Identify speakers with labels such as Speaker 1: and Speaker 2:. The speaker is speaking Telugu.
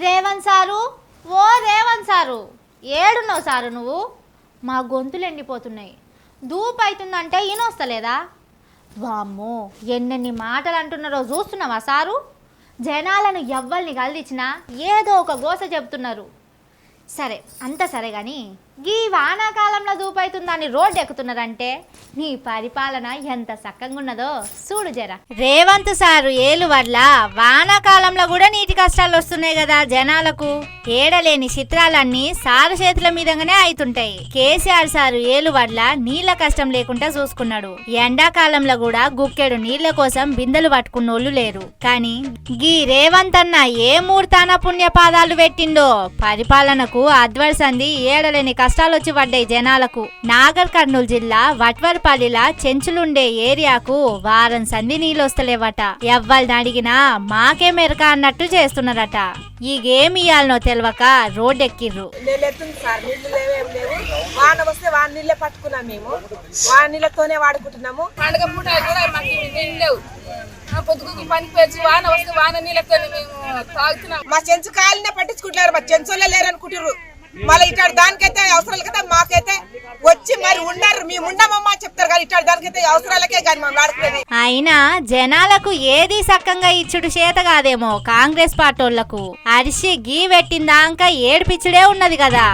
Speaker 1: రేవంత్ సారు, ఓ రేవంత్ సారు, ఏడున్నావు సారు నువ్వు? మా గొంతులు ఎండిపోతున్నాయి. దూపు అవుతుందంటే ఈయనొస్తలేదా? వామ్మో, ఎన్నెన్ని మాటలు అంటున్నారో చూస్తున్నావా సారు? జనాలను ఎవ్వరిని కలిదిచ్చినా ఏదో ఒక గోస చెప్తున్నారు. సరే, అంత సరే కానీ ఈ వానాకాలంలో దూపైతుందని రోడ్డు ఎక్కుతున్నారంటే నీ పరిపాలన ఎంత చక్కగా ఉన్నదో చూడు జరా. రేవంత్ సారు ఏలు వల్ల వానాకాలంలో కూడా నీటి కష్టాలు వస్తున్నాయి కదా జనాలకు. ఏడలేని చిత్రాలన్నీ సారు చేతుల మీదగానే అవుతుంటాయి. కేసీఆర్ సారు ఏలు వల్ల నీళ్ల కష్టం లేకుండా చూసుకున్నాడు. ఎండాకాలంలో కూడా గుక్కెడు నీళ్ల కోసం బిందెలు పట్టుకున్నోళ్ళు లేరు. కానీ గీ రేవంత్ అన్న ఏ మూర్తాన పుణ్యపాదాలు పెట్టిండో పరిపాలనకు అద్వర్సంది ఏడలేని కష్టాలు వచ్చి పడ్డాయి జనాలకు. నాగర్ కర్నూలు జిల్లా వట్వర్పల్లిలా చెంచులుండే ఏరియాకు వారం సంధి నీళ్ళు వస్తలేవట. ఎవ్వరిని అడిగినా మాకే మెరక అన్నట్టు చేస్తున్నారట. ఈ గేమ్ ఇయ్యాలనో తెలియక రోడ్డెక్కిర్రు.
Speaker 2: వాన వస్తే వాన నీళ్ళే పట్టుకున్నాం. మేము వాన నీళ్ళతోనే వాడుకుంటున్నాము. పండుగ పూట కూడా మాకు నీళ్ళు లేవు. పొద్దుకు పనికి వచ్చి వాన వస్తే వాన నీళ్ళతో మేము తాగుతున్నాం. మా చెంచు కాయలనే పట్టించుకుంటున్నారు. మా చెంచులే లేరు అనుకుంటారు. మళ్ళీ ఇట్లాంటి దానికైతే అవసరాలు కదా మాకైతే వచ్చి మరి ఉన్నారు. మేము ఉండమమ్మా చెప్తారు కానీ ఇట్లాంటి దానికైతే అవసరాలకే కానీ మనం వాడుకునేది.
Speaker 1: అయినా జనాలకు ఏది సక్కంగా ఇచ్చుడు చేత కాదేమో కాంగ్రెస్ పార్టీలకు. అరిసి గీ పెట్టిందాక ఏడిపిచ్చుడే ఉన్నది కదా.